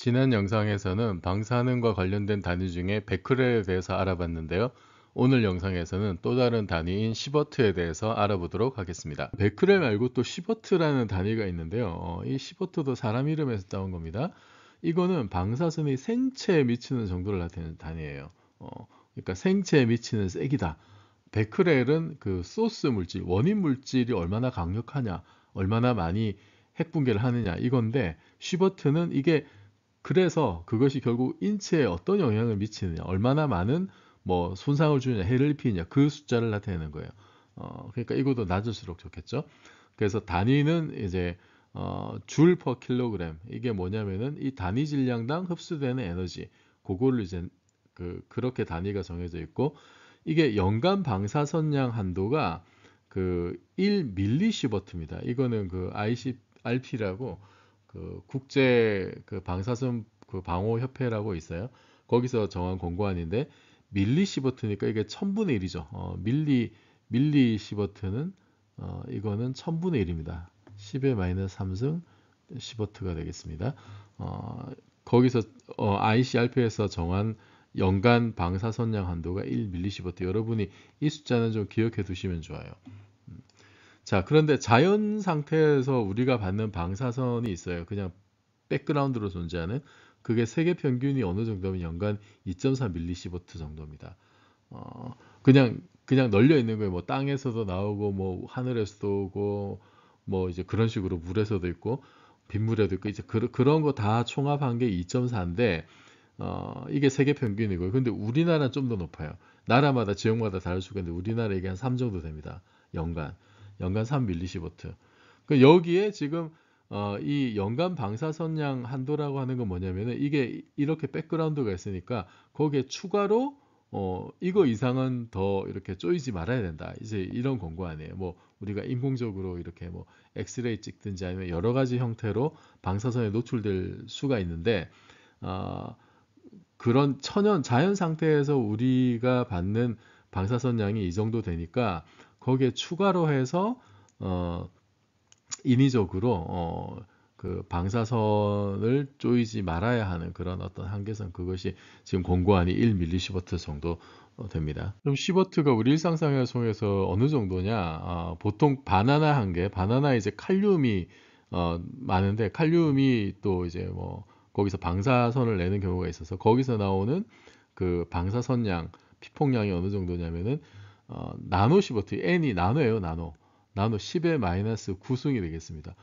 지난 영상에서는 방사능과 관련된 단위 중에 베크렐에 대해서 알아봤는데요. 오늘 영상에서는 또 다른 단위인 시버트에 대해서 알아보도록 하겠습니다. 베크렐 말고 또 시버트라는 단위가 있는데요. 이 시버트도 사람 이름에서 따온 겁니다. 이거는 방사선이 생체에 미치는 정도를 나타내는 단위예요. 그러니까 생체에 미치는 세기다. 베크렐은 그 소스 물질, 원인 물질이 얼마나 강력하냐, 얼마나 많이 핵 붕괴를 하느냐 이건데, 시버트는 이게 그래서 그것이 결국 인체에 어떤 영향을 미치느냐, 얼마나 많은 뭐 손상을 주느냐, 해를 입히느냐, 그 숫자를 나타내는 거예요. 그러니까 이것도 낮을수록 좋겠죠. 그래서 단위는 이제 줄 퍼 킬로그램. 이게 뭐냐면은 이 단위 질량당 흡수되는 에너지, 그거를 이제 그렇게 단위가 정해져 있고, 이게 연간 방사선량 한도가 그 1밀리시버트입니다. 이거는 그 ICRP라고 그 국제 그 방사선 그 방호 협회라고 있어요. 거기서 정한 공고안인데, 밀리시버트니까 이게 1000분의 1이죠. 밀리시버트는 이거는 1000분의 1입니다. 10의 마이너스 3승 시버트가 되겠습니다. 거기서 ICRP에서 정한 연간 방사선량 한도가 1밀리시버트. 여러분이 이 숫자는 좀 기억해 두시면 좋아요. 자, 그런데 자연 상태에서 우리가 받는 방사선이 있어요. 그냥 백그라운드로 존재하는. 그게 세계 평균이 어느 정도면 연간 2.4밀리시버트 정도입니다. 그냥 널려 있는 거예요. 뭐 땅에서도 나오고, 뭐 하늘에서도 오고, 뭐 이제 그런 식으로 물에서도 있고, 빗물에도 있고, 이제 그런 거 다 총합한 게 2.4인데, 이게 세계 평균이고요. 근데 우리나라는 좀 더 높아요. 나라마다 지역마다 다를 수가 있는데, 우리나라 이게 한 3 정도 됩니다. 연간 3밀리시버트. 그 여기에 지금 이 연간 방사선량 한도라고 하는 건 뭐냐면은, 이게 이렇게 백그라운드가 있으니까 거기에 추가로 이거 이상은 더 이렇게 쪼이지 말아야 된다. 이제 이런 권고안이에요. 뭐 우리가 인공적으로 이렇게 뭐 엑스레이 찍든지 아니면 여러 가지 형태로 방사선에 노출될 수가 있는데, 어, 그런 자연 상태에서 우리가 받는 방사선 양이 이 정도 되니까 거기에 추가로 해서 어, 인위적으로 그 방사선을 쪼이지 말아야 하는 그런 어떤 한계선, 그것이 지금 공고안이 1밀리시버트 정도 됩니다. 그럼 시버트가 우리 일상생활 속에서 어느 정도냐? 보통 바나나 한 개, 바나나 이제 칼륨이 많은데, 칼륨이 또 이제 뭐 거기서 방사선을 내는 경우가 있어서 거기서 나오는 그 방사선량, 피폭량이 어느 정도냐면은 나노시버트, N이 나노예요, 나노 10의 마이너스 9승이 되겠습니다.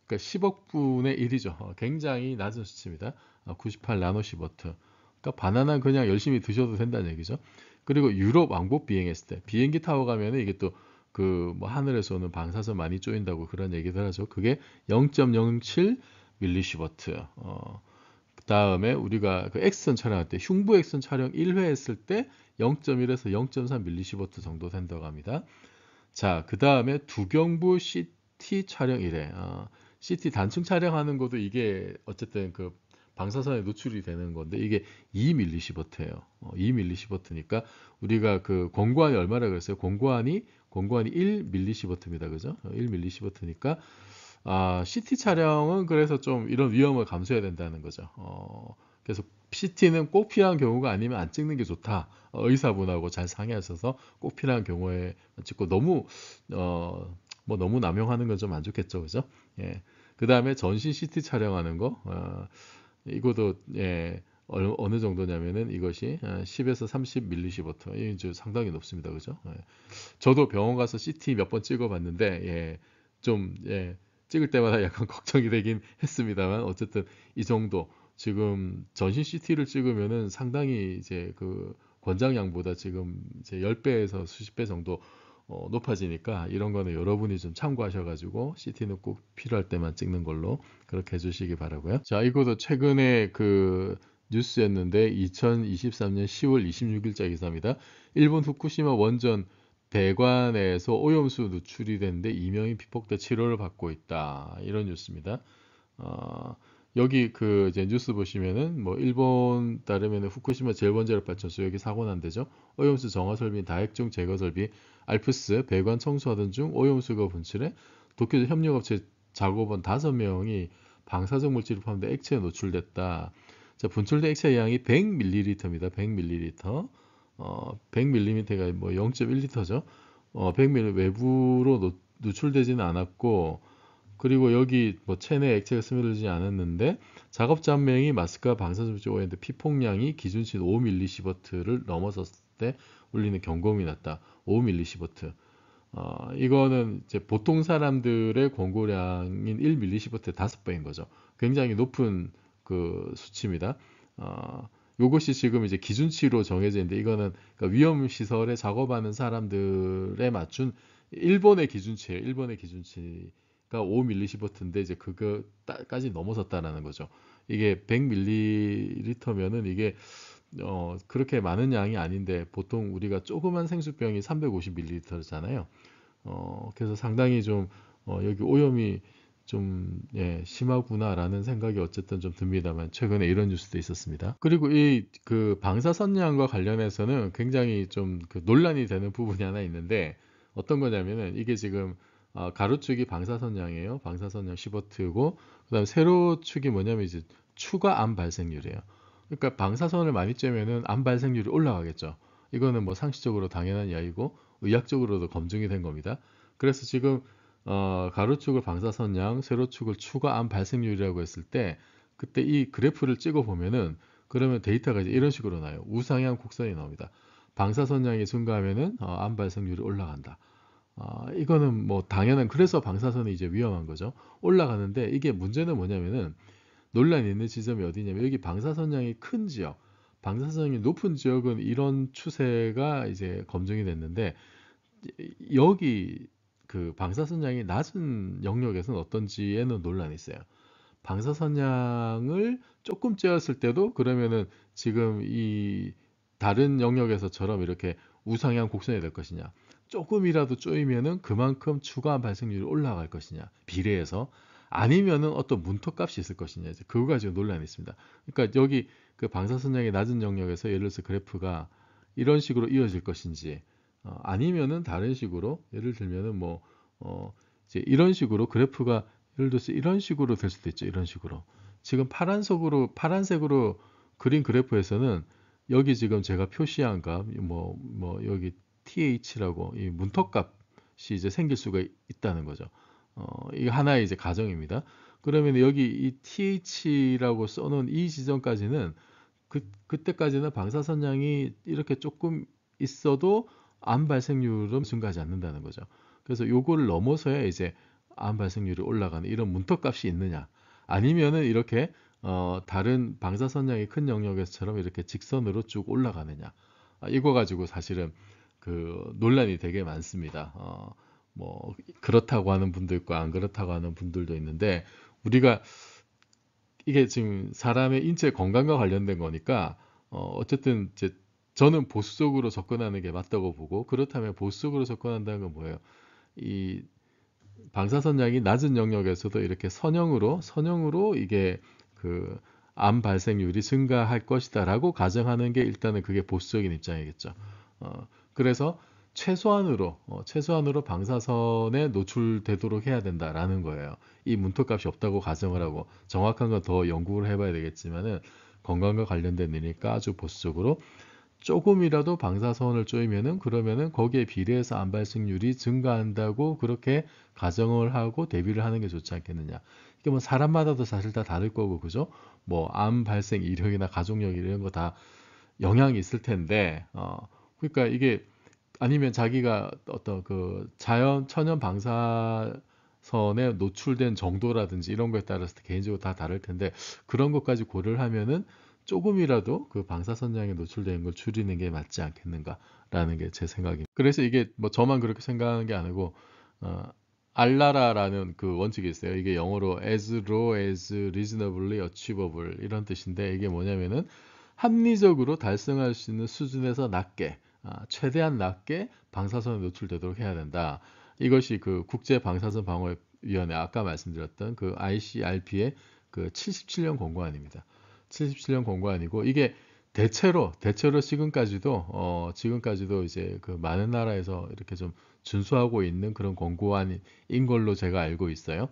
그러니까 10억 분의 1이죠. 굉장히 낮은 수치입니다. 98 나노시버트. 그러니까 바나나 그냥 열심히 드셔도 된다는 얘기죠. 그리고 유럽 왕복 비행했을 때 비행기 타고 가면 이게 또 그 뭐 하늘에서 오는 방사선 많이 쪼인다고 그런 얘기들 하죠. 그게 0.07 밀리시버트. 그 다음에 우리가 그 X선 촬영할 때, 흉부 X선 촬영 1회 했을 때 0.1에서 0.3 밀리시버트 정도 된다고 합니다. 자, 그 다음에 두경부 CT 촬영 1회. CT 단층 촬영하는 것도 이게 어쨌든 그 방사선에 노출이 되는 건데, 이게 2밀리시버트예요. 2밀리시버트니까 우리가 그 공고안이 얼마라 그랬어요? 공고안이 1밀리시버트입니다. 그죠? 1밀리시버트니까 CT 촬영은 그래서 좀 이런 위험을 감수해야 된다는 거죠. 그래서 CT는 꼭 필요한 경우가 아니면 안 찍는 게 좋다. 의사분하고 잘 상의하셔서 꼭 필요한 경우에 찍고, 너무 뭐 너무 남용하는 건 좀 안 좋겠죠, 그죠? 예. 그 다음에 전신 CT 촬영하는 거, 이것도 예, 어느 정도냐면은 이것이 10에서 30 밀리시버트, 이제 상당히 높습니다, 그죠? 예. 저도 병원 가서 CT 몇 번 찍어봤는데, 예, 예, 찍을 때마다 약간 걱정이 되긴 했습니다만, 어쨌든 이 정도, 지금 전신 CT를 찍으면은 상당히 이제 그 권장량보다 지금 이제 10배에서 수십 배 정도 높아지니까, 이런 거는 여러분이 좀 참고하셔가지고 CT는 꼭 필요할 때만 찍는 걸로 그렇게 해주시기 바라고요. 자, 이것도 최근에 그 뉴스였는데, 2023년 10월 26일자 기사입니다. 일본 후쿠시마 원전 배관에서 오염수 누출이 됐는데 2명이 피폭돼 치료를 받고 있다. 이런 뉴스입니다. 여기 그 이제 뉴스 보시면은 뭐 일본 따르면 후쿠시마 제일원자력발전소 여기 사고 난 데죠. 오염수 정화 설비, 다액중 제거 설비, 알프스 배관 청소하던 중 오염수가 분출해 도쿄 협력업체 작업원 5명이 방사성 물질을 포함된 액체에 노출됐다. 자, 분출된 액체 양이 100ml입니다. 100ml. 100ml가 뭐 0.1리터죠. 100ml 외부로 누출되지는 않았고, 그리고 여기 뭐 체내 액체가 스며들지 않았는데, 작업 잔명이 마스크와 방사선물질 오염된 피폭량이 기준치 5mS를 넘어섰을 때 울리는 경고음이 났다. 5mS. 이거는 이제 보통 사람들의 권고량인 1mS의 5배인 거죠. 굉장히 높은 그 수치입니다. 요것이 지금 이제 기준치로 정해져 있는데, 이거는 그러니까 위험 시설에 작업하는 사람들에 맞춘 일본의 기준치예요. 일본의 기준치가 5mS인데 이제 그거까지 넘어섰다라는 거죠. 이게 100ml면은 이게 그렇게 많은 양이 아닌데, 보통 우리가 조그만 생수병이 350ml잖아요. 그래서 상당히 좀 여기 오염이 좀 심하구나라는 생각이 어쨌든 좀 듭니다만, 최근에 이런 뉴스도 있었습니다. 그리고 이 그 방사선량과 관련해서는 굉장히 좀 그 논란이 되는 부분이 하나 있는데, 어떤 거냐면은 이게 지금 가로축이 방사선량이에요. 방사선량 10W고, 그다음 세로축이 뭐냐면 이제 추가 암 발생률이에요. 그러니까 방사선을 많이 쬐면은 암 발생률이 올라가겠죠. 이거는 뭐 상식적으로 당연한 이야기고 의학적으로도 검증이 된 겁니다. 그래서 지금 가로축을 방사선량, 세로축을 추가 암 발생률이라고 했을 때, 그때 이 그래프를 찍어 보면은, 그러면 데이터가 이제 이런 식으로 나요. 우상향 곡선이 나옵니다. 방사선량이 증가하면은 암 발생률이 올라간다. 이거는 뭐 당연한, 그래서 방사선이 이제 위험한 거죠. 올라가는데, 이게 문제는 뭐냐면은, 논란이 있는 지점이 어디냐면, 여기 방사선량이 큰 지역, 방사선량이 높은 지역은 이런 추세가 이제 검증이 됐는데, 여기 그 방사선량이 낮은 영역에서는 어떤지에는 논란이 있어요. 방사선량을 조금 쬐었을 때도 그러면은 지금 이 다른 영역에서처럼 이렇게 우상향 곡선이 될 것이냐, 조금이라도 쪼이면은 그만큼 추가 발생률이 올라갈 것이냐, 비례해서, 아니면은 어떤 문턱값이 있을 것이냐, 이제 그거 가지고 논란이 있습니다. 그러니까 여기 그 방사선량이 낮은 영역에서 예를 들어서 그래프가 이런 식으로 이어질 것인지, 아니면은 다른 식으로, 예를 들면은 뭐 이제 이런 식으로 그래프가 예를 들어서 이런 식으로 될 수도 있죠. 이런 식으로. 지금 파란색으로 그린 그래프에서는 여기 지금 제가 표시한 값, 여기 TH라고 이 문턱값이 이제 생길 수가 있다는 거죠. 이게 하나의 이제 가정입니다. 그러면 여기 이 TH라고 써놓은 이 지점까지는 그때까지는 방사선량이 이렇게 조금 있어도 암 발생률은 증가하지 않는다는 거죠. 그래서 요거를 넘어서야 이제 암 발생률이 올라가는 이런 문턱값이 있느냐, 아니면은 이렇게 다른 방사선량이 큰 영역에서처럼 이렇게 직선으로 쭉 올라가느냐, 이거 가지고 사실은 그 논란이 되게 많습니다. 뭐 그렇다고 하는 분도 있고 안 그렇다고 하는 분들도 있는데, 우리가 이게 지금 사람의 인체 건강과 관련된 거니까 어쨌든 이제 저는 보수적으로 접근하는 게 맞다고 보고, 그렇다면 보수적으로 접근한다는 건 뭐예요? 이 방사선량이 낮은 영역에서도 이렇게 선형으로 이게 그 암 발생률이 증가할 것이다라고 가정하는 게 일단은 그게 보수적인 입장이겠죠. 그래서 최소한으로 방사선에 노출되도록 해야 된다라는 거예요. 이 문턱값이 없다고 가정을 하고, 정확한 건 더 연구를 해봐야 되겠지만은 건강과 관련된 일이니까 아주 보수적으로 조금이라도 방사선을 쪼이면은, 그러면은 거기에 비례해서 암 발생률이 증가한다고 그렇게 가정을 하고 대비를 하는 게 좋지 않겠느냐. 이게 뭐 사람마다도 사실 다 다를 거고, 그죠? 뭐 암 발생 이력이나 가족력 이런 거 다 영향이 있을 텐데, 그러니까 이게, 아니면 자기가 어떤 그 천연 방사선에 노출된 정도라든지 이런 거에 따라서 개인적으로 다 다를 텐데, 그런 것까지 고려를 하면은 조금이라도 그 방사선량에 노출되는 걸 줄이는 게 맞지 않겠는가라는 게 제 생각입니다. 그래서 이게 뭐 저만 그렇게 생각하는 게 아니고, 어, 알라라라는 그 원칙이 있어요. 이게 영어로 as low as reasonably achievable 이런 뜻인데, 이게 뭐냐면은 합리적으로 달성할 수 있는 수준에서 낮게, 최대한 낮게 방사선에 노출되도록 해야 된다. 이것이 그 국제 방사선 방어위원회, 아까 말씀드렸던 그 ICRP의 그 77년 권고안입니다. 77년 권고안이고, 이게 대체로 지금까지도 이제 그 많은 나라에서 이렇게 좀 준수하고 있는 그런 권고안인 걸로 제가 알고 있어요.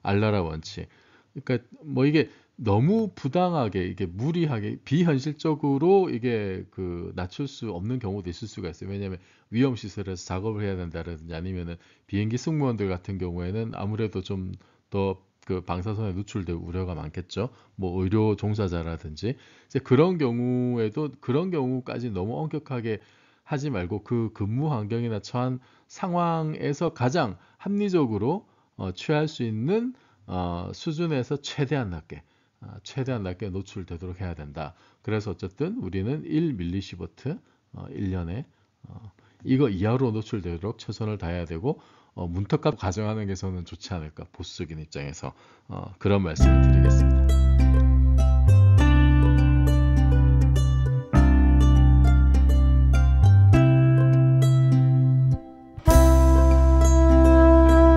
알라라 원칙. 그러니까 뭐 이게 너무 부당하게 이게 무리하게 비현실적으로 이게 그 낮출 수 없는 경우도 있을 수가 있어요. 왜냐하면 위험 시설에서 작업을 해야 된다든지 아니면은 비행기 승무원들 같은 경우에는 아무래도 좀 더 그 방사선에 노출될 우려가 많겠죠. 뭐 의료 종사자라든지 이제 그런 경우에도 그런 경우까지 너무 엄격하게 하지 말고 그 근무 환경이나 처한 상황에서 가장 합리적으로 취할 수 있는 수준에서 최대한 낮게 노출되도록 해야 된다. 그래서 어쨌든 우리는 1mSv 1년에 이거 이하로 노출되도록 최선을 다해야 되고 문턱값 가정하는 게 저는 좋지 않을까 보수적인 입장에서 그런 말씀을 드리겠습니다.